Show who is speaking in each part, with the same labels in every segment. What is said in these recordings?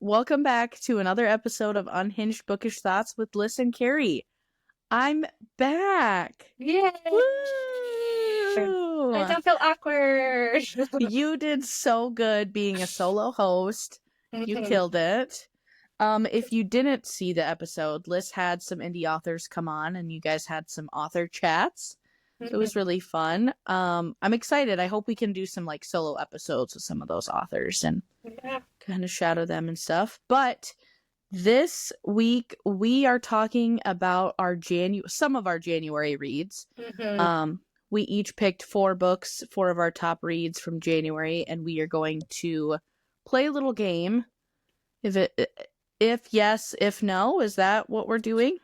Speaker 1: welcome back to another episode of Unhinged Bookish Thoughts with Liz and Carrie. I'm back.
Speaker 2: Yay!
Speaker 1: Woo!
Speaker 2: I don't feel awkward.
Speaker 1: You did so good being a solo host. You killed it. If you didn't see the episode, Liz had some indie authors come on and you guys had some author chats. It was really fun. I'm excited. I hope we can do some like solo episodes with some of those authors and kind of shadow them and stuff. But this week we are talking about our some of our January reads. We each picked 4 books, 4 of our top reads from January, and we are going to play a little game. If yes, if no, is that what we're doing?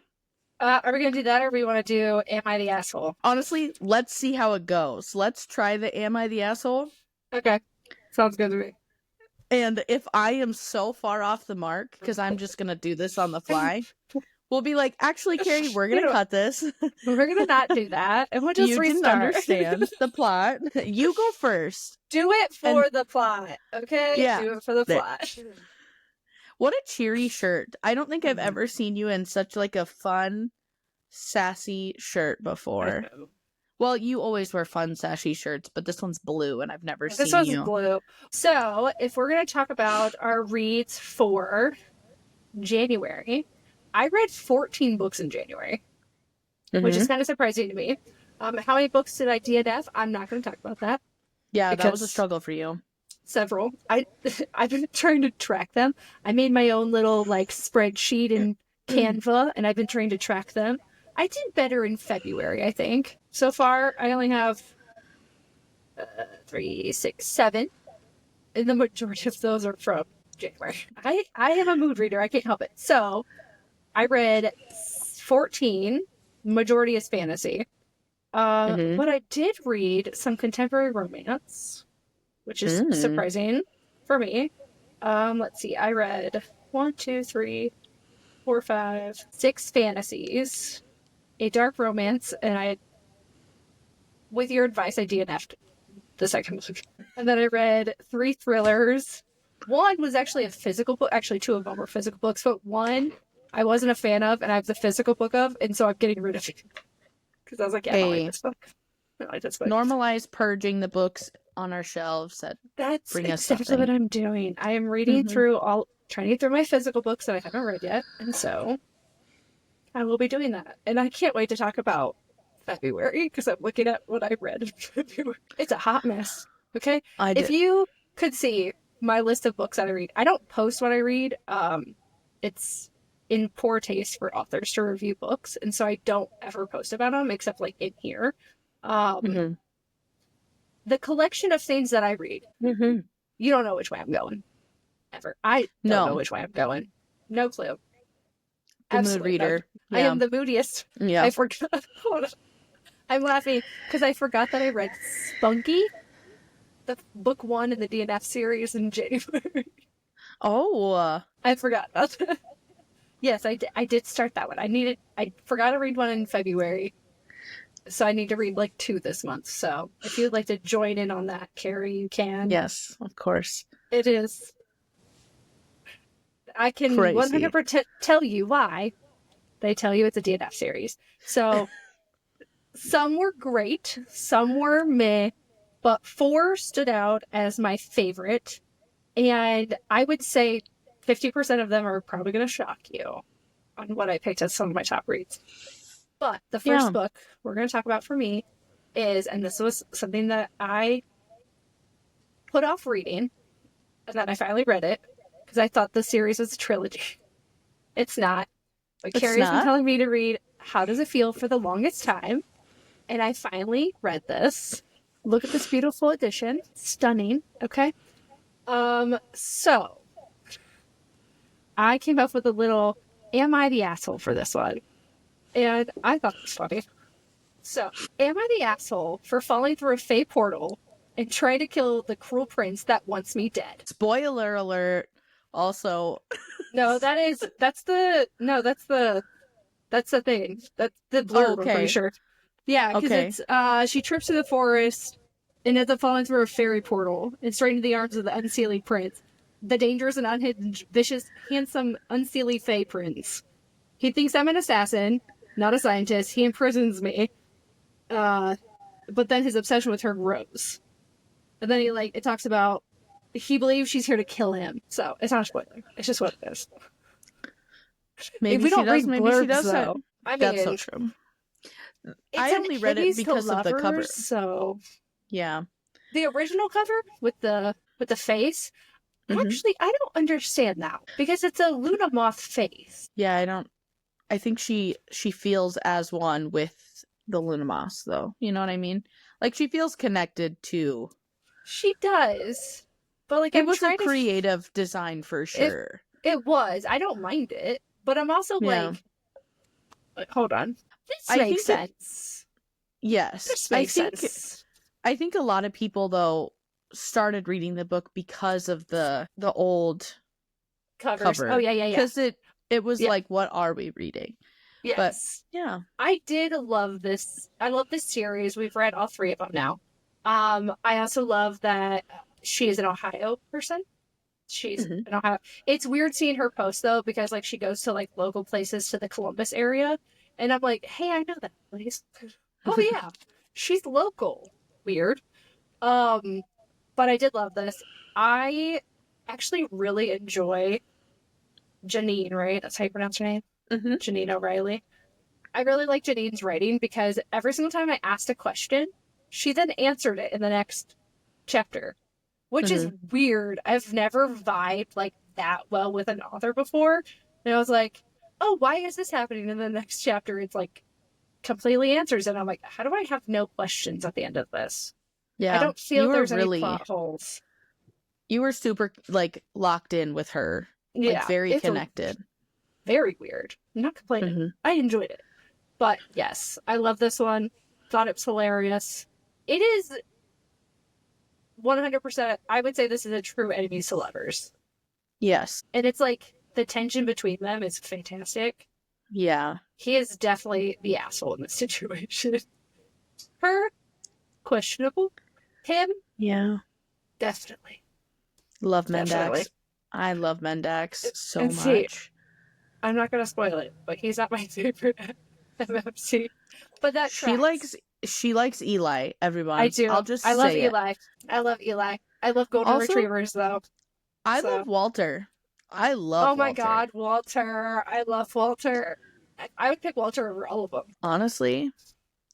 Speaker 2: Are we going to do that, or we want to do Am I the Asshole?
Speaker 1: Honestly, let's see how it goes. Let's try the Am I the Asshole?
Speaker 2: Okay. Sounds good to me.
Speaker 1: And if I am so far off the mark, because I'm just going to do this on the fly, we'll be like, actually, Carrie, we're going to cut this.
Speaker 2: We're going to not do that, and we'll just
Speaker 1: you
Speaker 2: restart.
Speaker 1: Didn't understand the plot. You go first.
Speaker 2: Do it for the plot, okay?
Speaker 1: Yeah.
Speaker 2: Do it for the plot.
Speaker 1: What a cheery shirt. I don't think I've ever seen you in such like a fun, sassy shirt before. Well, you always wear fun, sassy shirts, but this one's blue and I've never seen you.
Speaker 2: This one's blue. So, if we're going to talk about our reads for January, I read 14 books in January, which is kind of surprising to me. How many books did I DNF? I'm not going to talk about that.
Speaker 1: Yeah, that was a struggle for you.
Speaker 2: Several. I've been trying to track them. I made my own little like spreadsheet in Canva, and I've been trying to track them. I did better in February, I think. So far, I only have 3, 6, 7, and the majority of those are from January. I am a mood reader. I can't help it. So I read 14. Majority is fantasy. But I did read some contemporary romance, which is surprising for me. Let's see. I read 1, 2, 3, 4, 5, 6 fantasies, a dark romance, and with your advice, I DNF'd the second book. And then I read 3 thrillers. One was actually a physical book. Actually, 2 of them were physical books, but one I wasn't a fan of, and I have the physical book of, and so I'm getting rid of it. Because I was like, yeah, I don't like this book. I don't like this book.
Speaker 1: Normalize purging the books on our shelves
Speaker 2: That's
Speaker 1: bring us
Speaker 2: exactly
Speaker 1: something.
Speaker 2: what I'm doing. I am reading through trying to get through my physical books that I haven't read yet, and so I will be doing that. And I can't wait to talk about February, because I'm looking at what I read in February. It's a hot mess, okay? If you could see my list of books that I read, I don't post what I read. It's in poor taste for authors to review books, and so I don't ever post about them, except like in here. The collection of things that I read, you don't know which way I'm going. Ever. I don't know which way I'm going. No clue.
Speaker 1: Mood reader.
Speaker 2: Yeah. I am the moodiest.
Speaker 1: Yeah.
Speaker 2: I forgot. I'm laughing because I forgot that I read Spunky, the book 1 in the DNF series in January.
Speaker 1: Oh.
Speaker 2: I forgot about that. Yes, I did start that one. I forgot to read one in February. So I need to read like 2 this month. So if you'd like to join in on that, Carrie, you can.
Speaker 1: Yes, of course.
Speaker 2: It is. I can
Speaker 1: crazy.
Speaker 2: 100% tell you why. They tell you it's a DNF series. So some were great, some were meh, but 4 stood out as my favorite. And I would say 50% of them are probably going to shock you on what I picked as some of my top reads. But the first book we're going to talk about for me is, and this was something that I put off reading, and then I finally read it, because I thought the series was a trilogy. It's not. But Carrie's been telling me to read How Does It Feel for the longest time, and I finally read this. Look at this beautiful edition. Stunning, okay? So, I came up with a little, am I the asshole for this one? And I thought it was funny. So, am I the asshole for falling through a fey portal and trying to kill the cruel prince that wants me dead?
Speaker 1: Spoiler alert. Also.
Speaker 2: No, that's the thing. That's the blurb, I'm pretty sure. Yeah, because it's, she trips through the forest and ends up falling through a fairy portal and straight into the arms of the unseelie prince. the dangerous and unhinged, vicious, handsome, unseelie Fey prince. He thinks I'm an assassin, not a scientist. He imprisons me. But then his obsession with her grows. And then it talks about he believes she's here to kill him. So it's not a spoiler. It's just what it is.
Speaker 1: Maybe
Speaker 2: we
Speaker 1: she
Speaker 2: don't
Speaker 1: does,
Speaker 2: read
Speaker 1: maybe she
Speaker 2: blurbs,
Speaker 1: doesn't.
Speaker 2: though. I mean,
Speaker 1: That's so true. I only read it because of the cover.
Speaker 2: So
Speaker 1: yeah,
Speaker 2: the original cover with the face.
Speaker 1: Mhm.
Speaker 2: Actually, I don't understand that because it's a Luna moth face.
Speaker 1: Yeah, I don't. I think she feels as one with the Luna Moss, though. You know what I mean? Like she feels connected to.
Speaker 2: She does, but like
Speaker 1: It was a creative design for sure.
Speaker 2: It was. I don't mind it, but I'm also like, hold on. This makes sense.
Speaker 1: Yes,
Speaker 2: this makes sense.
Speaker 1: I think a lot of people though started reading the book because of the old cover.
Speaker 2: Oh yeah.
Speaker 1: Because it was like, what are we reading?
Speaker 2: Yes.
Speaker 1: But yeah,
Speaker 2: I did love this. I love this series. We've read all 3 of them now. I also love that she is an Ohio person. She's in Ohio. It's weird seeing her post though, because like she goes to like local places to the Columbus area, and I'm like, hey, I know that place. Oh yeah, she's local. Weird. But I did love this. I actually really enjoy Jeneane, right? That's how you pronounce her name? Jeneane O'Riley. I really like Jeneane's writing because every single time I asked a question, she then answered it in the next chapter, which is weird. I've never vibed like that well with an author before. And I was like, oh, why is this happening? In the next chapter, it's like completely answers. And I'm like, how do I have no questions at the end of this?
Speaker 1: Yeah.
Speaker 2: I don't feel there's any plot holes.
Speaker 1: You were super like locked in with her. Yeah. Like very connected.
Speaker 2: Very weird. I'm not complaining. I enjoyed it. But yes, I love this one. Thought it was hilarious. It is 100%. I would say this is a true enemies to lovers.
Speaker 1: Yes.
Speaker 2: And it's like the tension between them is fantastic.
Speaker 1: Yeah.
Speaker 2: He is definitely the asshole in this situation. Her, questionable. Him,
Speaker 1: yeah.
Speaker 2: Definitely.
Speaker 1: Love Mendax. I love Mendax so much.
Speaker 2: See, I'm not going to spoil it, but he's not my favorite MMC. But that
Speaker 1: she likes Eli, everyone.
Speaker 2: I do. I love Eli.
Speaker 1: I
Speaker 2: love Eli. I love golden retrievers, though.
Speaker 1: I love Walter. I love Walter.
Speaker 2: Oh my god, Walter. I love Walter. I would pick Walter over all of them.
Speaker 1: Honestly.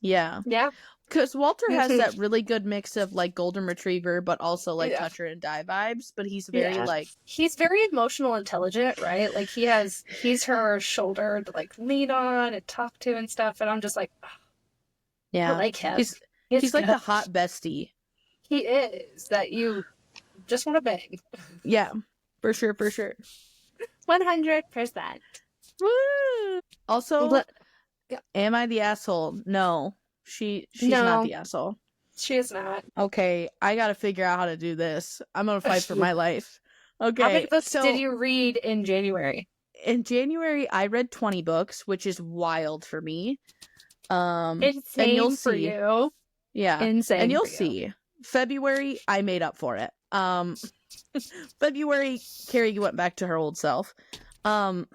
Speaker 1: Yeah.
Speaker 2: Yeah.
Speaker 1: Because Walter has that really good mix of like golden retriever, but also like touch her and die vibes. But he's very like
Speaker 2: he's very emotional intelligent, right? Like he's her shoulder to like lean on and talk to and stuff. And I'm just like, I like him.
Speaker 1: He's like the hot bestie.
Speaker 2: He is that you just want to bang.
Speaker 1: Yeah, for sure.
Speaker 2: 100%.
Speaker 1: Woo! Also, am I the asshole? No. She's not the asshole.
Speaker 2: She is not.
Speaker 1: Okay, I gotta figure out how to do this. I'm gonna fight for my life. Okay.
Speaker 2: How many books did you read in January?
Speaker 1: In January, I read 20 books, which is wild for me.
Speaker 2: Insane
Speaker 1: and you'll
Speaker 2: for
Speaker 1: see.
Speaker 2: you.
Speaker 1: Yeah.
Speaker 2: Insane.
Speaker 1: And you'll see. February, I made up for it. February, Carrie went back to her old self.
Speaker 2: March.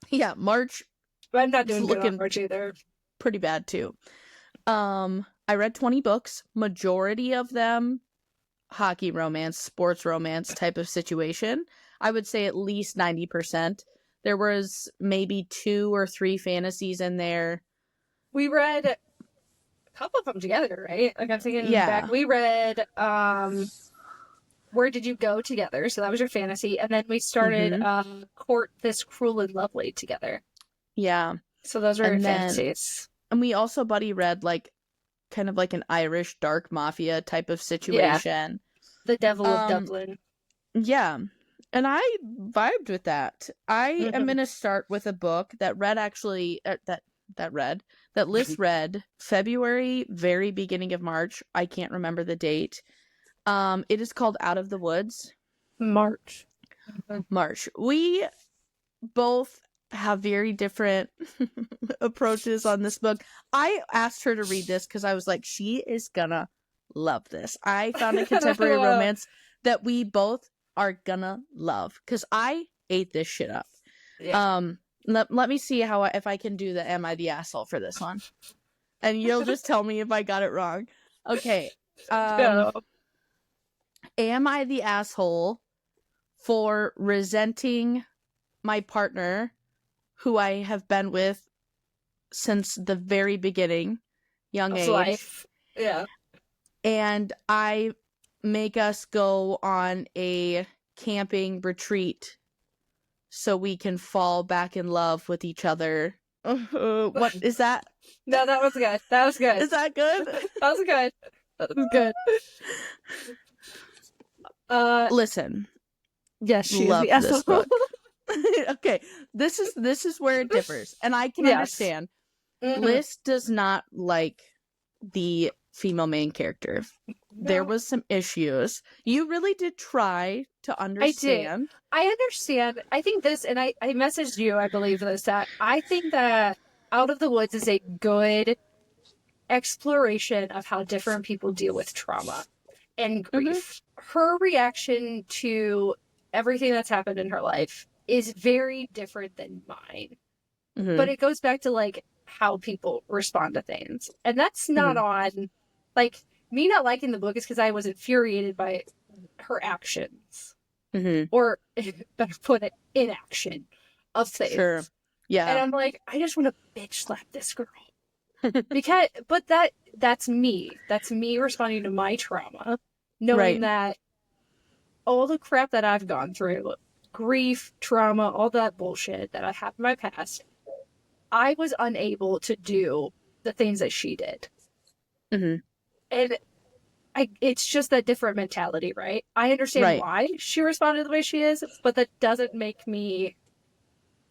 Speaker 1: Yeah, March.
Speaker 2: I'm not doing good on March either.
Speaker 1: Pretty bad too. I read 20 books, majority of them hockey romance, sports romance type of situation. I would say at least 90%. There was maybe 2 or 3 fantasies in there.
Speaker 2: We read a couple of them together, right? Like I'm thinking back. We read Where Did You Go together? So that was your fantasy. And then we started Court This Cruel and Lovely together.
Speaker 1: Yeah.
Speaker 2: So those were fantasies.
Speaker 1: And we also buddy read like kind of like an Irish dark mafia type of situation.
Speaker 2: Yeah. The Devil of Dublin.
Speaker 1: Yeah. And I vibed with that. I am going to start with a book that Liz read February, very beginning of March. I can't remember the date. It is called Out of the Woods.
Speaker 2: March.
Speaker 1: We both have very different approaches on this book. I asked her to read this because I was like, she is gonna love this. I found a contemporary romance that we both are gonna love, because I ate this shit up.
Speaker 2: Yeah.
Speaker 1: Let me see if I can do the am I the asshole for this one, and you'll just tell me if I got it wrong. Okay.
Speaker 2: No.
Speaker 1: Am I the asshole for resenting my partner, who I have been with since the very beginning, young
Speaker 2: Of
Speaker 1: age,
Speaker 2: life. Yeah.
Speaker 1: and I make us go on a camping retreat so we can fall back in love with each other? What is that?
Speaker 2: No, that was good. That was good.
Speaker 1: Is that good?
Speaker 2: That was good. That was good.
Speaker 1: Listen,
Speaker 2: Yes, she
Speaker 1: love
Speaker 2: is the
Speaker 1: this
Speaker 2: asshole.
Speaker 1: book. Okay, this is where it differs, and I can
Speaker 2: Yes.
Speaker 1: understand.
Speaker 2: Mhm.
Speaker 1: Liz does not like the female main character. There
Speaker 2: No.
Speaker 1: was some issues. You really did try to understand.
Speaker 2: I understand. I think this, and I messaged you, I believe this, that I think that Out of the Woods is a good exploration of how different people deal with trauma and grief. Her reaction to everything that's happened in her life is very different than mine.
Speaker 1: Mhm.
Speaker 2: But it goes back to like how people respond to things. And that's not on like me not liking the book is because I was infuriated by her actions. Or better put it, inaction of things.
Speaker 1: Sure. Yeah.
Speaker 2: And I'm like, I just want to bitch slap this girl. But that's me. That's me responding to my trauma. Knowing that all the crap that I've gone through, grief, trauma, all that bullshit that I have in my past, I was unable to do the things that she did. And it's just that different mentality, right? I understand why she responded the way she is, but that doesn't make me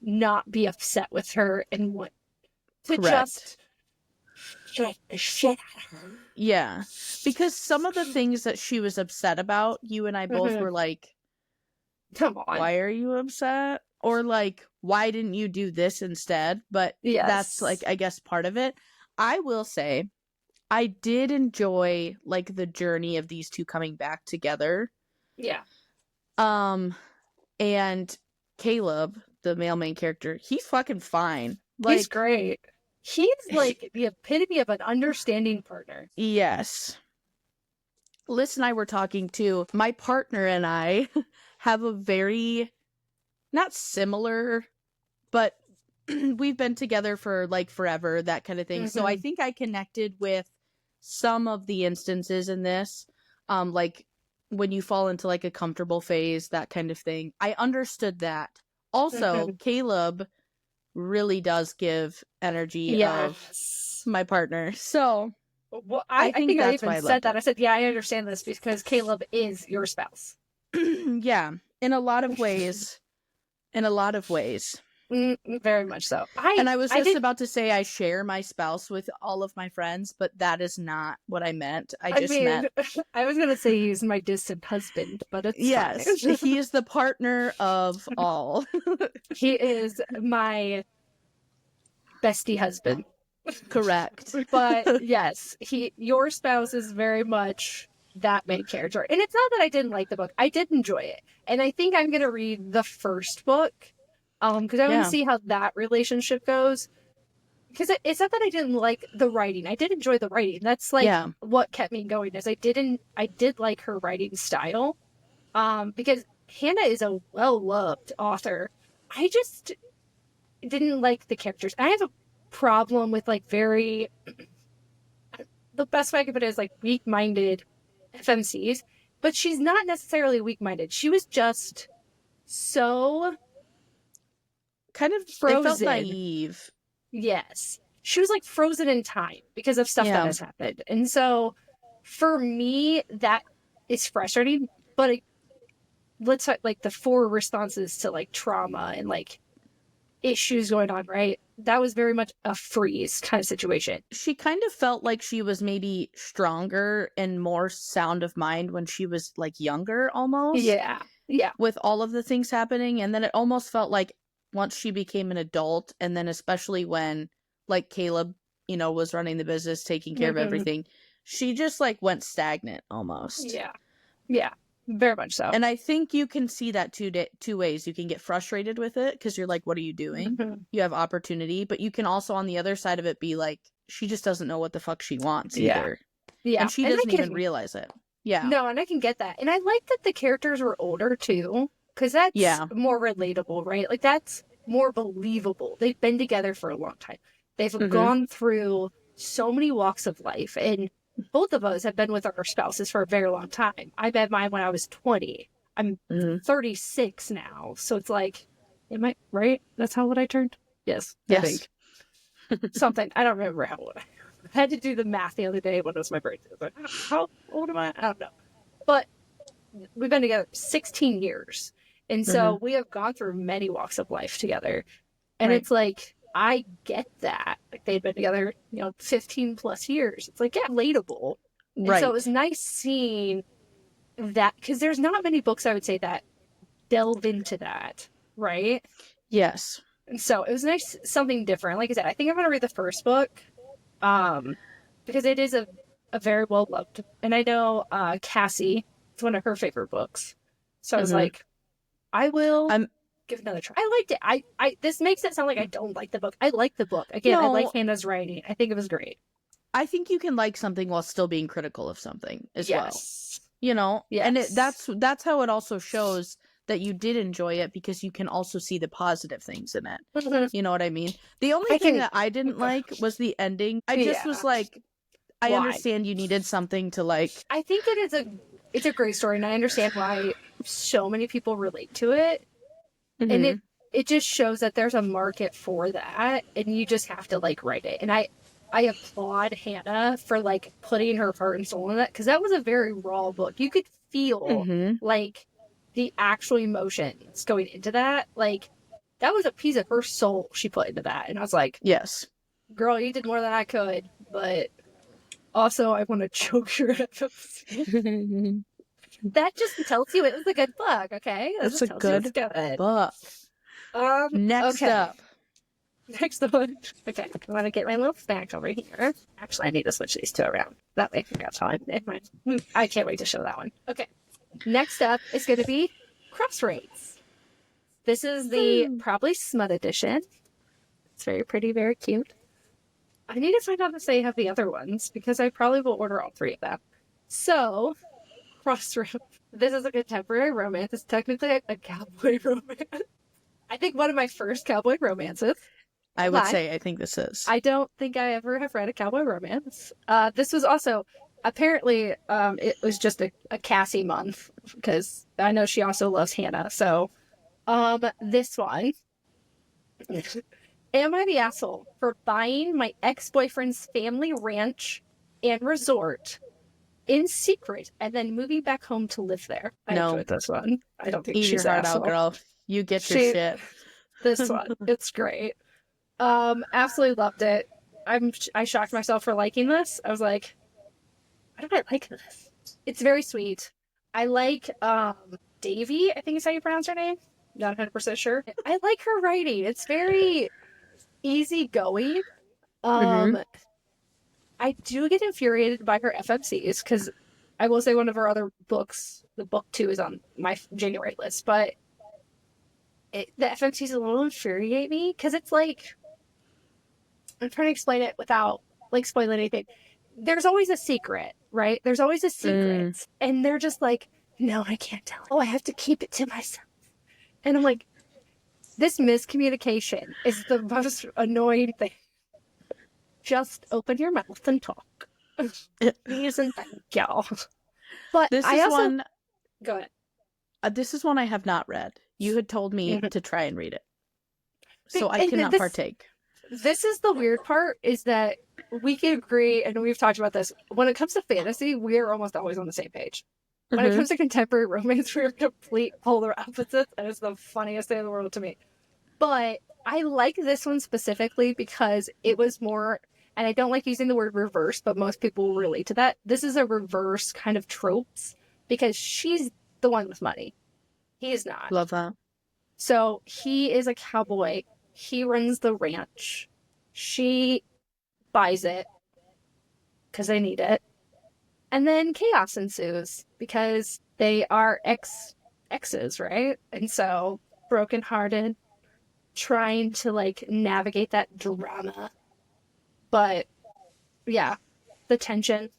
Speaker 2: not be upset with her and want to just shit the shit out of her.
Speaker 1: Yeah. Because some of the things that she was upset about, you and I both were like,
Speaker 2: come on.
Speaker 1: Why are you upset? Or like, why didn't you do this instead? But that's like, I guess, part of it. I will say, I did enjoy like the journey of these two coming back together.
Speaker 2: Yeah.
Speaker 1: And Caleb, the male main character, he's fucking fine. Like,
Speaker 2: he's great. He's like the epitome of an understanding partner.
Speaker 1: Yes. Liz and I were talking too. My partner and I have a very, not similar, but we've been together for like forever, that kind of thing. So I think I connected with some of the instances in this, like when you fall into like a comfortable phase, that kind of thing. I understood that. Also, Caleb really does give energy of my partner. So
Speaker 2: well, I think I even said that. I said, yeah, I understand this because Caleb is your spouse.
Speaker 1: Yeah, in a lot of ways.
Speaker 2: Very much so.
Speaker 1: I was just about to say I share my spouse with all of my friends, but that is not what I meant. I meant...
Speaker 2: I was going to say he's my distant husband, but it's
Speaker 1: fine. He is the partner of all.
Speaker 2: He is my bestie husband.
Speaker 1: Correct.
Speaker 2: But yes, your spouse is very much that main character. And it's not that I didn't like the book. I did enjoy it. And I think I'm going to read the first book because I want to see how that relationship goes. Because it's not that I didn't like the writing. I did enjoy the writing. That's like what kept me going is I did like her writing style. Because Hannah is a well-loved author. I just didn't like the characters. I have a problem with like very the best way I could put it is like weak-minded FMCs, but she's not necessarily weak-minded. She was just so
Speaker 1: kind of
Speaker 2: frozen.
Speaker 1: It felt naive.
Speaker 2: Yes. She was like frozen in time because of stuff that has happened. And so for me, that is frustrating, but let's talk like the 4 responses to like trauma and like issues going on, right? That was very much a freeze kind of situation.
Speaker 1: She kind of felt like she was maybe stronger and more sound of mind when she was like younger almost.
Speaker 2: Yeah.
Speaker 1: With all of the things happening. And then it almost felt like once she became an adult, and then especially when like Caleb, was running the business, taking care of everything, she just like went stagnant almost.
Speaker 2: Yeah. Very much so.
Speaker 1: And I think you can see that two ways. You can get frustrated with it because you're like, what are you doing? You have opportunity, but you can also on the other side of it be like, she just doesn't know what the fuck she wants either.
Speaker 2: Yeah.
Speaker 1: And she doesn't even realize it. Yeah.
Speaker 2: No, and I can get that. And I like that the characters were older too, because that's more relatable, right? Like, that's more believable. They've been together for a long time. They've gone through so many walks of life, and both of us have been with our spouses for a very long time. I met mine when I was 20. I'm 36 now, so it's like, am I right? That's how old I turned? Yes. I think. Something. I don't remember how old I had to do the math the other day when it was my birthday. I was like, how old am I? I don't know. But we've been together 16 years. And so we have gone through many walks of life together. And it's like, I get that. Like, they'd been together, 15 plus years. It's like, yeah, relatable. And so it was nice seeing that, because there's not many books, I would say, that delve into that, right?
Speaker 1: Yes.
Speaker 2: And so it was nice, something different. Like I said, I think I'm going to read the first book, because it is a very well loved. And I know Cassie, it's one of her favorite books. So I was like, I will give it another try. I liked it. I this makes it sound like I don't like the book. I like the book. Again, I like Hannah's writing. I think it was great.
Speaker 1: I think you can like something while still being critical of something as well.
Speaker 2: Yes.
Speaker 1: And that's how it also shows that you did enjoy it, because you can also see the positive things in it. You know what I mean? The only thing that I didn't like was the ending. I just was like, I understand you needed something to like.
Speaker 2: I think it's a great story, and I understand why so many people relate to it. And it just shows that there's a market for that, and you just have to like write it. And I applaud Hannah for like putting her heart and soul in it, because that was a very raw book. You could feel like the actual emotions going into that. Like, that was a piece of her soul she put into that. And I was like,
Speaker 1: yes,
Speaker 2: girl, you did more than I could, but also I want to choke your head. That just tells you it was a good book, okay?
Speaker 1: That's a good book. Next up.
Speaker 2: Next one. Okay, I want to get my little snack over here. Actually, I need to switch these two around. That way I got time. I can't wait to show that one. Okay. Next up is going to be Crossroads. This is the probably Smut edition. It's very pretty, very cute. I need to find out if they have the other ones, because I probably will order all three of them. So, Crossroads. This is a contemporary romance. It's technically a cowboy romance. I think one of my first cowboy romances.
Speaker 1: I would say I think this is.
Speaker 2: I don't think I ever have read a cowboy romance. This was also, apparently, it was just a Cassie month, because I know she also loves Hannah. So, this one. Am I the asshole for buying my ex-boyfriend's family ranch and resort in secret and then moving back home to live there? I enjoyed this one. I don't think she's
Speaker 1: your heart out, girl. You get your shit.
Speaker 2: This one, it's great. Absolutely loved it. I shocked myself for liking this. I was like, why do I like this? It's very sweet. I like Davy, I think is how you pronounce her name. Not 100% sure. I like her writing. It's very easygoing. I do get infuriated by her FMCs, because I will say one of her other books, the book 2, is on my January list, but the FMCs a little infuriate me, because it's like, I'm trying to explain it without like spoiling anything. There's always a secret, right? There's always a secret. And they're just like, no, I can't tell. Oh, I have to keep it to myself. And I'm like, this miscommunication is the most annoying thing. Just open your mouth and talk. Please and thank y'all. But
Speaker 1: this
Speaker 2: I
Speaker 1: is
Speaker 2: also...
Speaker 1: one...
Speaker 2: Go ahead.
Speaker 1: This is one I have not read. You had told me to try and read it. So I cannot partake.
Speaker 2: This is the weird part, is that we can agree, and we've talked about this, when it comes to fantasy, we are almost always on the same page. When it comes to contemporary romance, we're complete polar opposites, and it's the funniest thing in the world to me. But I like this one specifically because it was more, and I don't like using the word reverse, but most people will relate to that. This is a reverse kind of tropes, because she's the one with money. He is not.
Speaker 1: Love that.
Speaker 2: So he is a cowboy. He runs the ranch. She buys it because they need it. And then chaos ensues because they are exes, right? And so brokenhearted, trying to like navigate that drama. But yeah, the tension.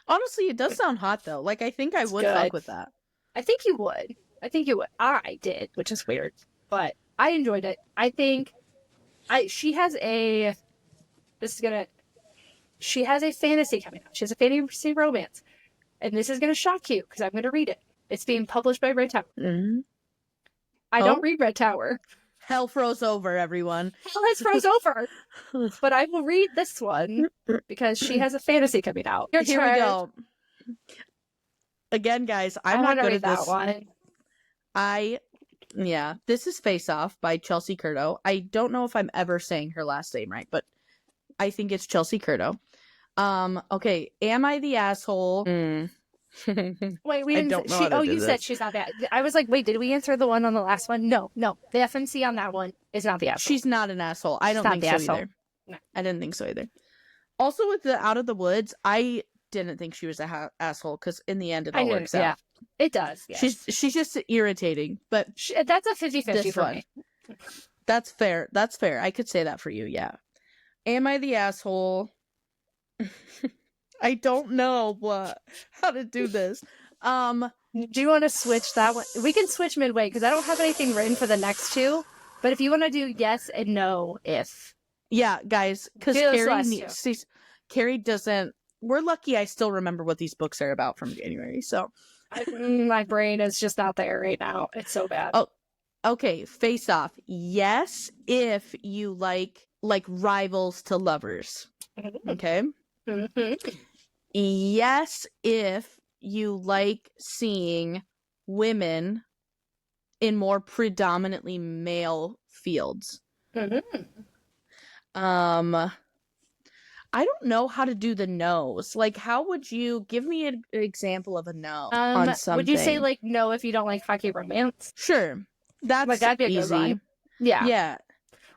Speaker 1: Honestly, it does sound hot though. Like I think I
Speaker 2: It's
Speaker 1: would
Speaker 2: good.
Speaker 1: fuck with that.
Speaker 2: I think you would. I think you would. I did, which is weird, but I enjoyed it. I think she has a she has a fantasy coming out. She has a fantasy romance. And this is going to shock you because I'm going to read it. It's being published by Red Tower.
Speaker 1: Mm-hmm.
Speaker 2: I don't read Red Tower.
Speaker 1: Hell froze over, everyone.
Speaker 2: Hell has froze over. But I will read this one because she has a fantasy coming out.
Speaker 1: Here we go. Again, guys, I'm not good at this.
Speaker 2: One.
Speaker 1: This is Face Off by Chelsea Curto. I don't know if I'm ever saying her last name right, but I think it's Chelsea Curto. Okay, am I the asshole?
Speaker 2: Wait, we didn't. You said she's not that. I was like, wait, did we answer the one on the last one? No. The FMC on that one is not the asshole.
Speaker 1: She's not an asshole. I don't think so either. No. I didn't think so either. Also, with the Out of the Woods, I didn't think she was a asshole because in the end it all works out.
Speaker 2: Yeah, it does. Yes.
Speaker 1: She's just irritating, but
Speaker 2: that's a 50-50 for me.
Speaker 1: That's fair. I could say that for you. Yeah. Am I the asshole? I don't know how to do this. Do
Speaker 2: you want to switch that one? We can switch midway because I don't have anything written for the next two. But if you want to do yes and no, if.
Speaker 1: Yeah, guys, because Carrie doesn't. We're lucky I still remember what these books are about from January. So
Speaker 2: my brain is just not there right now. It's so bad.
Speaker 1: Oh, okay. Face Off. Yes, if you like rivals to lovers. Okay.
Speaker 2: Mm-hmm.
Speaker 1: Yes, if you like seeing women in more predominantly male fields.
Speaker 2: Mm-hmm.
Speaker 1: I don't know how to do the no's. Like, how would you give me an example of a no on something?
Speaker 2: Would you say like no if you don't like hockey romance?
Speaker 1: Sure, that's
Speaker 2: that'd be a
Speaker 1: easy.
Speaker 2: Good one. Yeah.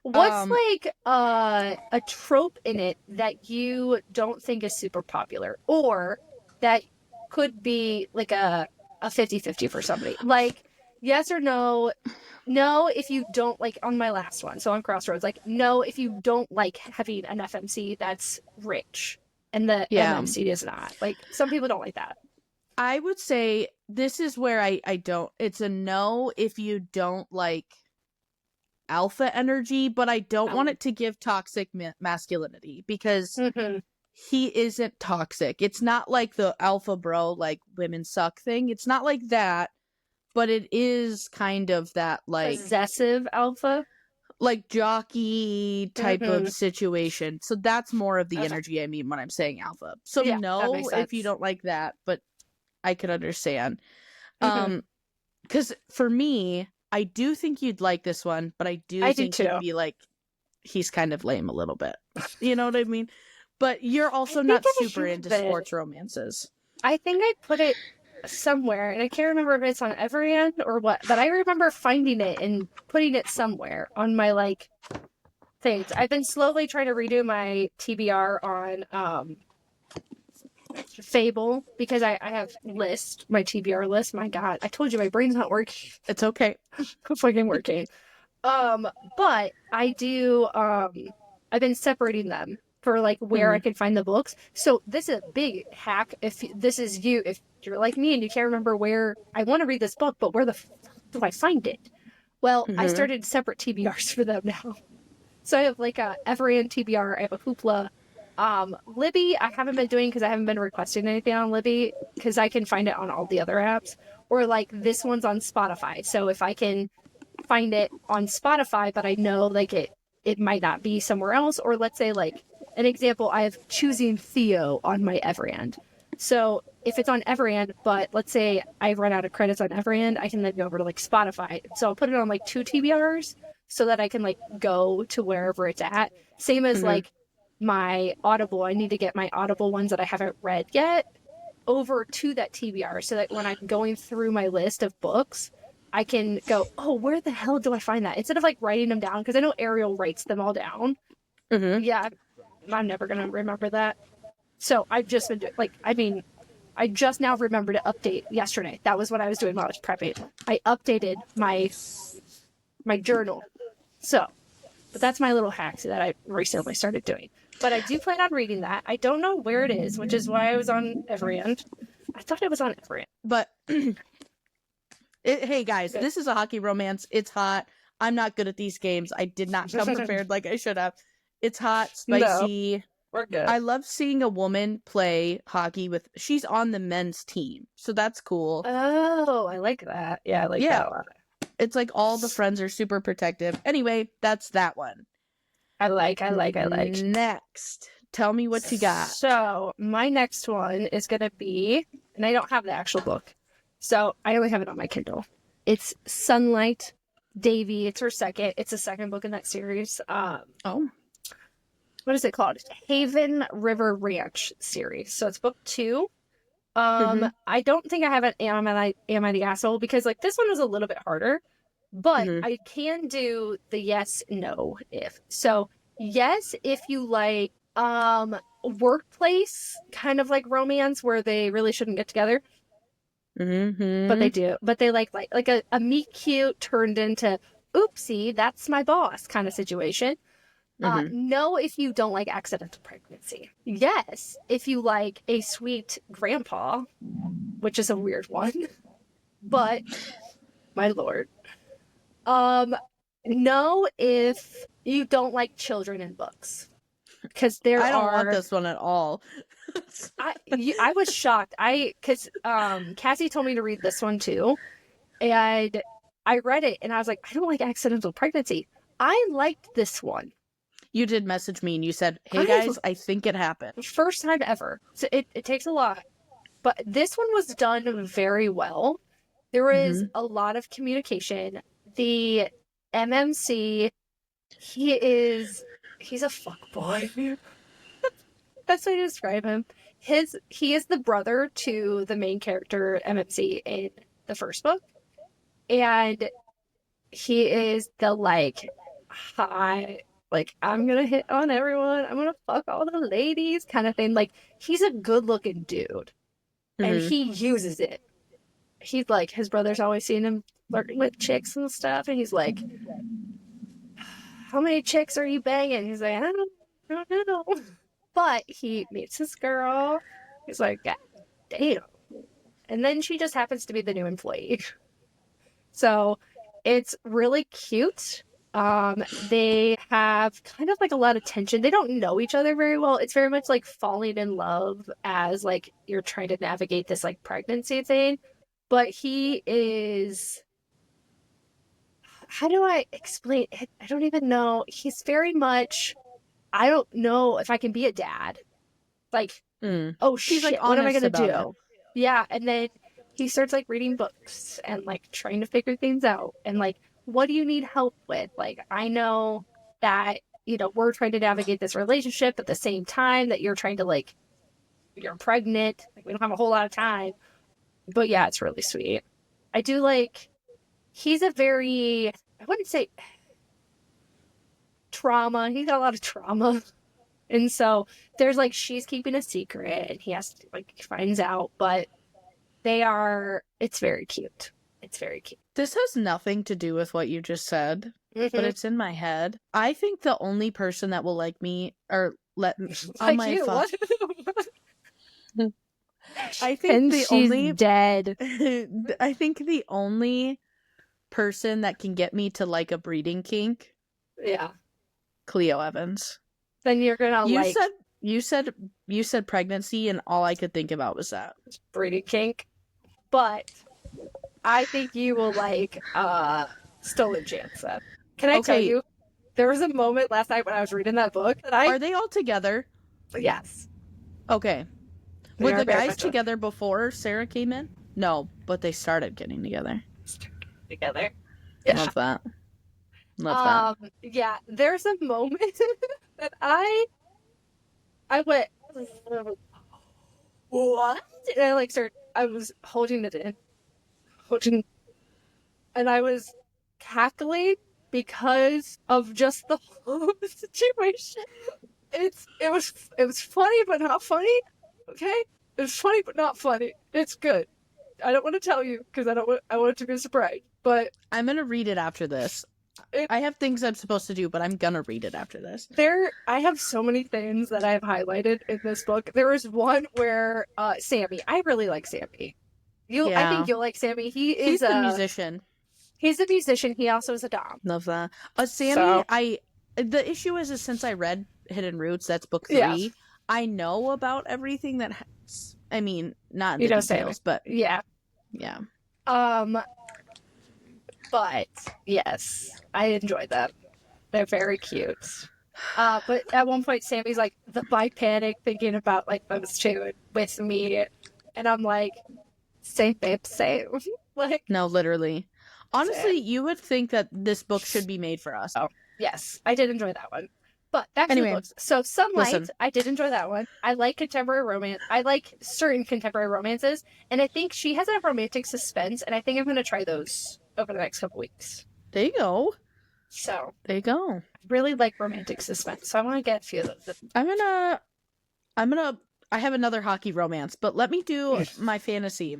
Speaker 2: What's like a trope in it that you don't think is super popular, or that could be like a 50-50 for somebody? Like, yes or no? No, if you don't like, on my last one, so on Crossroads, like, no, if you don't like having an FMC that's rich and the MMC is not. Like, some people don't like that.
Speaker 1: I would say this is where I don't. It's a no if you don't like alpha energy, but I don't want it to give toxic masculinity because he isn't toxic. It's not like the alpha bro, like women suck thing. It's not like that. But it is kind of that, like...
Speaker 2: possessive alpha?
Speaker 1: Like, jockey type of situation. So that's more of the energy I mean when I'm saying alpha. So no, if you don't like that, but I can understand. Because for me, I do think you'd like this one, but I think you'd be like, he's kind of lame a little bit. You know what I mean? But you're also not super into sports romances.
Speaker 2: I think I put it somewhere, and I can't remember if it's on Everend or what, but I remember finding it and putting it somewhere on my like things. I've been slowly trying to redo my TBR on Fable because I have my TBR list. My God, I told you my brain's not working.
Speaker 1: It's okay.
Speaker 2: I'm fucking working. But I do I've been separating them for like where I can find the books. So this is a big hack. If this is you, if you're like me and you can't remember where I want to read this book, but where the do I find it? Well, I started separate TBRs for them now. So I have like a Everend TBR, I have a Hoopla. Libby, I haven't been doing because I haven't been requesting anything on Libby because I can find it on all the other apps. Or like this one's on Spotify. So if I can find it on Spotify, but I know like it might not be somewhere else, or let's say like an example, I have Choosing Theo on my Everend. So if it's on Everend, but let's say I run out of credits on Everend, I can then go over to like Spotify. So I'll put it on like 2 TBRs so that I can like go to wherever it's at. Same as like my Audible. I need to get my Audible ones that I haven't read yet over to that TBR so that when I'm going through my list of books, I can go, oh, where the hell do I find that? Instead of like writing them down, because I know Ariel writes them all down. Yeah, I'm never going to remember that. So I've just been doing, like, I mean, I just now remembered to update yesterday. That was what I was doing while I was prepping. I updated my journal. So, but that's my little hack that I recently started doing. But I do plan on reading that. I don't know where it is, which is why I was on every end. I thought it was on every end.
Speaker 1: But hey guys,
Speaker 2: Good.
Speaker 1: This is a hockey romance. It's hot. I'm not good at these games. I did not come prepared like I should have. It's hot, spicy.
Speaker 2: No, we're good.
Speaker 1: I love seeing a woman play hockey with. She's on the men's team, so that's cool.
Speaker 2: Oh, I like that. Yeah, I like that a lot.
Speaker 1: It's like all the friends are super protective. Anyway, that's that one.
Speaker 2: I like.
Speaker 1: Next, tell me what you got.
Speaker 2: So my next one is gonna be, and I don't have the actual book, so I only have it on my Kindle. It's Sunlight, Davy. It's her second. It's the second book in that series.
Speaker 1: Oh.
Speaker 2: What is it called? Haven River Ranch series. So it's book 2. I don't think I have an Am I the Asshole, because like this one was a little bit harder, but I can do the yes, no, if. So yes, if you like workplace kind of like romance where they really shouldn't get together. But they do. But they like a meet cute turned into oopsie, that's my boss kind of situation. No, if you don't like accidental pregnancy. Yes, if you like a sweet grandpa, which is a weird one. But, my lord. No, if you don't like children in books. Because I
Speaker 1: don't want this one at all.
Speaker 2: I was shocked. Because Cassie told me to read this one too. And I read it and I was like, I don't like accidental pregnancy. I liked this one.
Speaker 1: You did message me and you said, hey guys, I think it happened.
Speaker 2: First time ever. So it takes a lot. But this one was done very well. There was a lot of communication. The MMC, he's a fuckboy. That's how you describe him. He is the brother to the main character, MMC, in the first book. And he is the like high, like, I'm gonna hit on everyone, I'm gonna fuck all the ladies kind of thing. Like, he's a good looking dude. And he uses it. He's like, his brother's always seen him flirting with chicks and stuff, and he's like, how many chicks are you banging? He's like, I don't know. But he meets this girl. He's like, God damn. And then she just happens to be the new employee. So it's really cute. They have kind of like a lot of tension. They don't know each other very well. It's very much like falling in love as like you're trying to navigate this like pregnancy thing. But he is, how do I explain it? I don't even know. He's very much, I don't know if I can be a dad. Like, oh shit, like, what am I gonna do? Yeah, and then he starts like reading books and like trying to figure things out and like, what do you need help with? Like, I know that, you know, we're trying to navigate this relationship at the same time that you're trying to like, you're pregnant. Like, we don't have a whole lot of time. But yeah, it's really sweet. I do like, he's a very, I wouldn't say trauma. He's got a lot of trauma. And so there's like, she's keeping a secret and he has to like, finds out, but it's very cute. It's very cute.
Speaker 1: This has nothing to do with what you just said, but it's in my head. I think the only person that will like me or let me on my phone. I think
Speaker 2: and
Speaker 1: the
Speaker 2: she's
Speaker 1: only
Speaker 2: dead.
Speaker 1: I think the only person that can get me to like a breeding kink, Cleo Evans.
Speaker 2: Then you're gonna
Speaker 1: you said pregnancy, and all I could think about was that
Speaker 2: breeding kink. But I think you will like Stolen Jansen. Can I tell you? There was a moment last night when I was reading that book that
Speaker 1: Are they all together?
Speaker 2: Yes.
Speaker 1: Okay. Were the guys together before Sarah came in? No, but they started getting together.
Speaker 2: Yeah.
Speaker 1: Love that. Love that.
Speaker 2: Yeah, there's a moment that I went, what? And I was holding it in. And I was cackling because of just the whole situation. It was funny, but not funny. Okay? It's funny, but not funny. It's good. I don't want to tell you because I want it to be a surprise. But
Speaker 1: I'm gonna read it after this. I have things I'm supposed to do, but I'm gonna read it after this.
Speaker 2: I have so many things that I've highlighted in this book. There was one where Sammy. I really like Sammy. I think you'll like Sammy.
Speaker 1: He's a musician.
Speaker 2: He's a musician. He also is a dom.
Speaker 1: Love that. Sammy, the issue is since I read Hidden Roots, that's book 3. Yeah. I know about everything that has, I mean, not in the details, but
Speaker 2: yeah. But yes, I enjoyed them. They're very cute. But at one point, Sammy's like, "I panic thinking about like those two with me," and I'm like, "Same, babe, same." Like,
Speaker 1: no, literally. Honestly, you would think that this book should be made for us.
Speaker 2: Oh, yes, I did enjoy that one. But back to the books. So Sunlight, I did enjoy that one. I like contemporary romance. I like certain contemporary romances, and I think she has a romantic suspense, and I think I'm going to try those over the next couple weeks.
Speaker 1: There you go.
Speaker 2: So
Speaker 1: there you go.
Speaker 2: I really like romantic suspense, so I want to get a few of those.
Speaker 1: I have another hockey romance, but let me do my fantasy.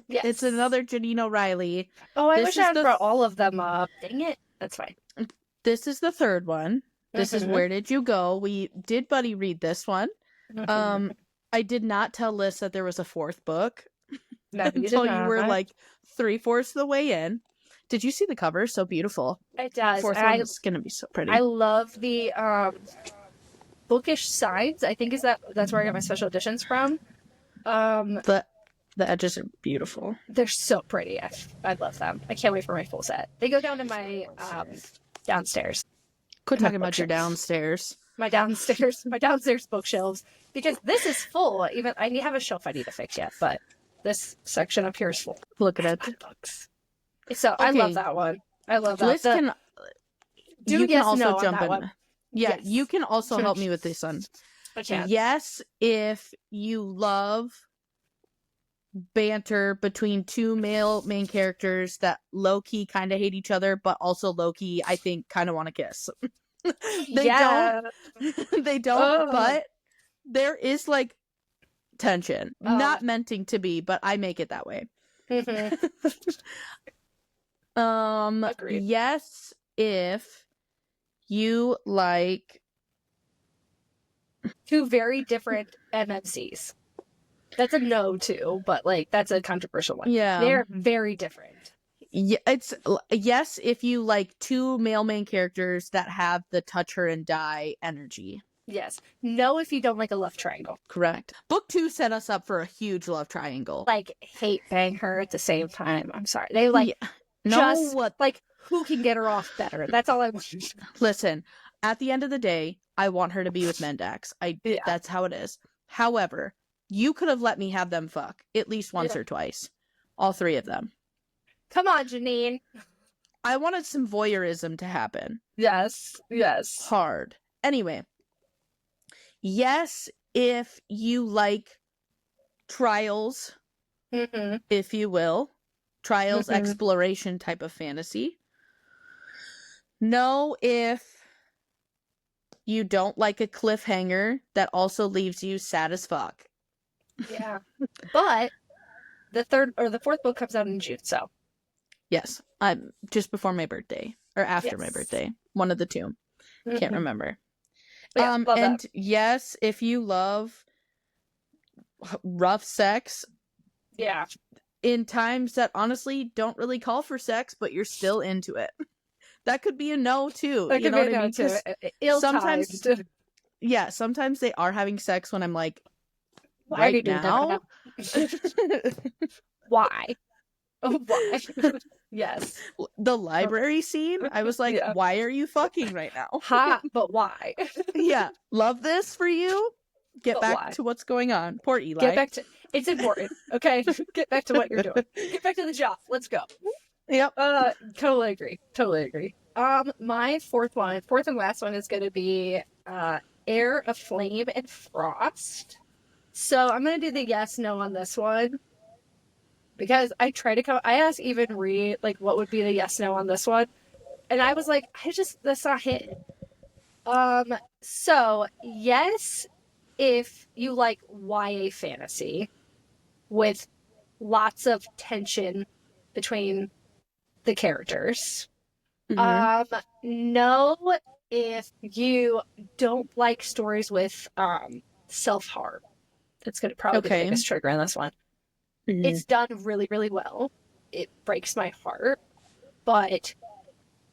Speaker 1: Yes. It's another Jeneane O'Riley.
Speaker 2: Oh, I wish I had brought all of them up. Dang it. That's fine.
Speaker 1: This is the third one. This is Where Did You Go? We did buddy read this one. I did not tell Liz that there was a 4th book until you were like 3/4 of the way in. Did you see the cover? So beautiful.
Speaker 2: It does.
Speaker 1: 4th one is going to be so pretty.
Speaker 2: I love the bookish sides. I think that's where I got my special editions from.
Speaker 1: The edges are beautiful.
Speaker 2: They're so pretty. I love them. I can't wait for my full set. They go down to my downstairs.
Speaker 1: Quit talking about your downstairs.
Speaker 2: My downstairs bookshelves. Because this is full. Even I have a shelf I need to fix yet, but this section up here is full.
Speaker 1: Look at it.
Speaker 2: Books. So okay. I love that one. I love that.
Speaker 1: Liz you can also jump in. One. Yeah, yes. You can also help me with this one.
Speaker 2: I can.
Speaker 1: Yes, if you love banter between two male main characters that low-key kind of hate each other, but also low-key, I think, kind of want to kiss. They don't, but there is, like, tension. Not meant to be, but I make it that way.
Speaker 2: Agreed.
Speaker 1: Yes, if you like...
Speaker 2: two very different MMCs. That's a no, too, but, like, that's a controversial one.
Speaker 1: Yeah.
Speaker 2: They're very different.
Speaker 1: Yeah, it's yes if you like two male main characters that have the touch her and die energy.
Speaker 2: Yes. No if you don't like a love triangle.
Speaker 1: Correct. Book 2 set us up for a huge love triangle.
Speaker 2: Like, hate bang her at the same time. I'm sorry. They, like, like, who can get her off better? That's all I want.
Speaker 1: Listen, at the end of the day, I want her to be with Mendax. That's how it is. However, you could have let me have them fuck at least once or twice. All 3 of them.
Speaker 2: Come on, Jeneane.
Speaker 1: I wanted some voyeurism to happen.
Speaker 2: Yes.
Speaker 1: Hard. Anyway. Yes, if you like trials, if you will. Trials, exploration type of fantasy. No, if you don't like a cliffhanger that also leaves you sad as fuck.
Speaker 2: Yeah. But the 4th book comes out in June, so.
Speaker 1: Yes. Just before my birthday. Or after my birthday. One of the 2. Can't remember. And yes, if you love rough sex.
Speaker 2: Yeah.
Speaker 1: In times that honestly don't really call for sex, but you're still into it. That could be a no, too.
Speaker 2: That could be a no, too.
Speaker 1: Sometimes, sometimes they are having sex when I'm like,
Speaker 2: why are you doing that? Why? Oh, why? Yes.
Speaker 1: The library scene, I was like, why are you fucking right now?
Speaker 2: Ha, but why?
Speaker 1: Yeah. Love this for you. Get back to what's going on. Poor Eli.
Speaker 2: Get back to... It's important, okay? Get back to what you're doing. Get back to the job. Let's go.
Speaker 1: Yep.
Speaker 2: Totally agree. My fourth and last one is going to be Heir, of Flame and Frost. So I'm going to do the yes, no on this one. Because I asked even Ree, like, what would be the yes, no on this one? And I was like, that's not hitting. So, yes, if you like YA fantasy. with lots of tension between the characters. No, if you don't like stories with self-harm. That's going to probably be the biggest trigger in this one. It's done really, really well. It breaks my heart. But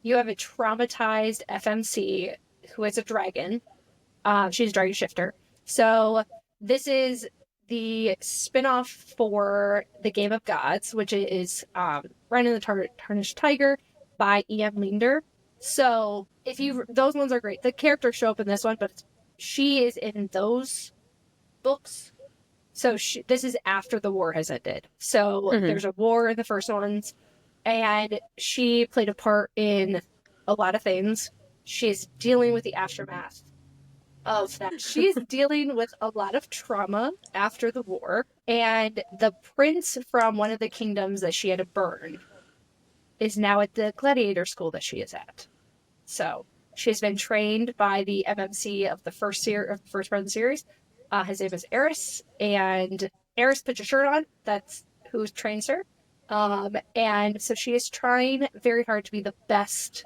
Speaker 2: you have a traumatized FMC who is a dragon. She's a dragon shifter. So this is the spin-off for The Game of Gods, which is Riding the Tarnished Tiger by E.M. Leander. So those ones are great. The characters show up in this one, but she is in those books. So this is after the war has ended. So there's a war in the first ones, and she played a part in a lot of things. She's dealing with the aftermath of that. She's dealing with a lot of trauma after the war, and the prince from one of the kingdoms that she had to burn is now at the gladiator school that she is at. So she's been trained by the MMC of the first part of the series. His name is Eris, and Eris puts a shirt on. That's who trains her. And so she is trying very hard to be the best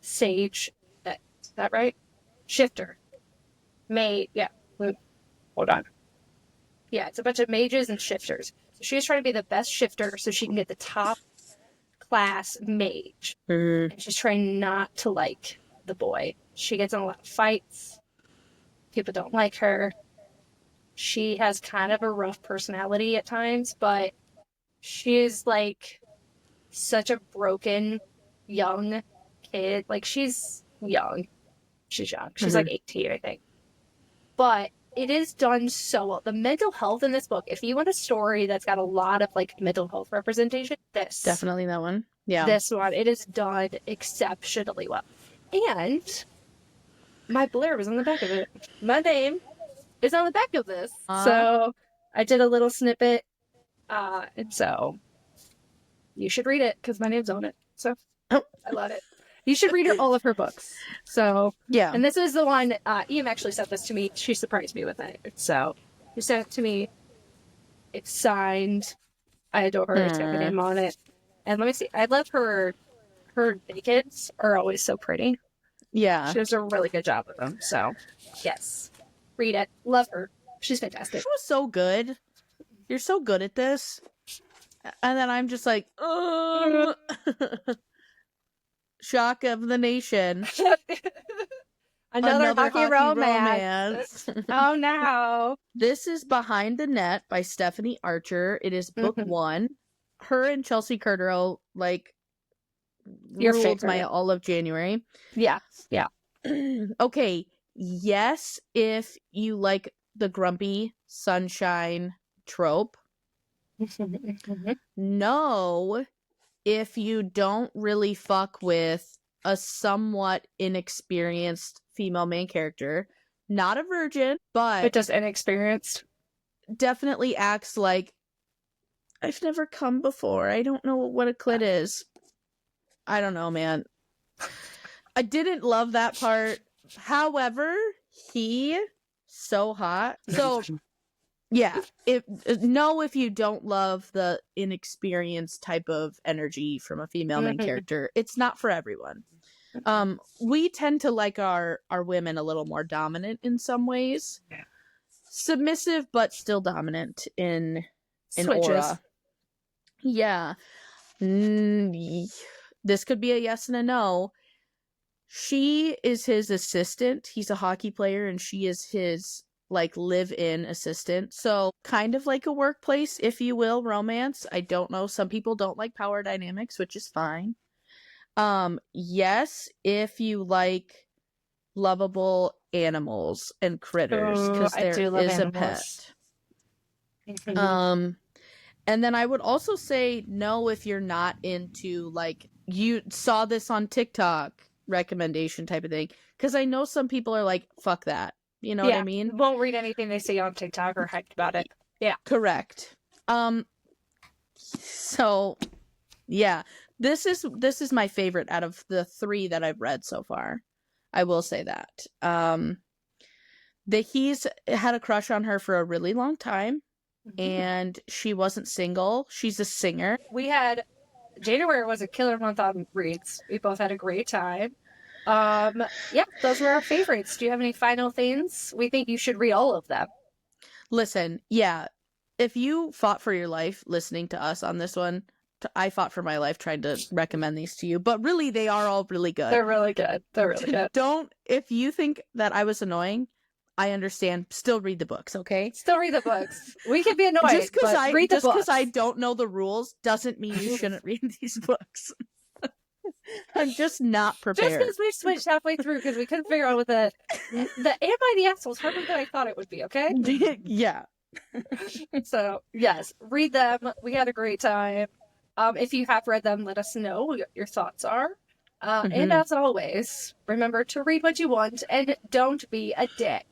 Speaker 2: sage. Is that right? Shifter. Yeah. Hold on. Yeah, it's a bunch of mages and shifters. So she's trying to be the best shifter so she can get the top class mage. And she's trying not to like the boy. She gets in a lot of fights. People don't like her. She has kind of a rough personality at times, but she is like such a broken young kid. Like she's young. She's young. She's like 18, I think. But it is done so well. The mental health in this book, if you want a story that's got a lot of like mental health representation,
Speaker 1: definitely that one. Yeah.
Speaker 2: This one, it is done exceptionally well. And my blurb is on the back of it. My name is on the back of this. So I did a little snippet. And so you should read it because my name's on it. So I love it. You should read all of her books. So
Speaker 1: yeah.
Speaker 2: And this is the one, Ian actually sent this to me. She surprised me with it. So she sent it to me. It's signed. I adore her. It's got my name on it. And let me see. I love her. Her nakeds are always so pretty.
Speaker 1: Yeah.
Speaker 2: She does a really good job with them. So, yes. Read it. Love her. She's fantastic.
Speaker 1: She was so good. You're so good at this. And then I'm just like, shock of the nation.
Speaker 2: Another hockey romance. Oh, no.
Speaker 1: This is Behind the Net by Stephanie Archer. It is book 1. Her and Chelsea Curto, like, ruled my all of January.
Speaker 2: Yeah. Yeah.
Speaker 1: Okay. Yes, if you like the grumpy sunshine trope. No, if you don't really fuck with a somewhat inexperienced female main character. Not a virgin, but
Speaker 2: just inexperienced.
Speaker 1: Definitely acts like, I've never come before. I don't know what a clit is. I don't know, man. I didn't love that part. However, he so hot. So yeah, if you don't love the inexperienced type of energy from a female main character, it's not for everyone. We tend to like our women a little more dominant in some ways. Yeah. Submissive but still dominant in
Speaker 2: Switches.
Speaker 1: aura. Yeah. This could be a yes and a no. She is his assistant. He's a hockey player and she is his like live-in assistant. So kind of like a workplace, if you will, romance. I don't know. Some people don't like power dynamics, which is fine. Yes, if you like lovable animals and critters, because there is a pet. And then I would also say no if you're not into, like, you saw this on TikTok recommendation type of thing, because I know some people are like, fuck that. You know what I mean?
Speaker 2: Won't read anything they say on TikTok or hyped about it. Yeah.
Speaker 1: Correct. So yeah, this is my favorite out of the 3 that I've read so far. I will say that. He's had a crush on her for a really long time. and she wasn't single. She's a singer.
Speaker 2: We had January was a killer month on reads. We both had a great time. Yeah, those were our favorites. Do you have any final things? We think you should read all of them.
Speaker 1: Listen, yeah, if you fought for your life listening to us on this one, I fought for my life trying to recommend these to you, but really they are all really good.
Speaker 2: They're really good. They're really good.
Speaker 1: If you think that I was annoying, I understand. Still read the books, okay?
Speaker 2: Still read the books. We can be annoyed,
Speaker 1: just because
Speaker 2: I
Speaker 1: don't know the rules doesn't mean you shouldn't read these books. I'm just not prepared.
Speaker 2: Just because we switched halfway through because we couldn't figure out what the Am I the Asshole was harder than I thought it would be, okay?
Speaker 1: Yeah.
Speaker 2: So, yes, read them. We had a great time. If you have read them, let us know what your thoughts are. And as always, remember to read what you want and don't be a dick.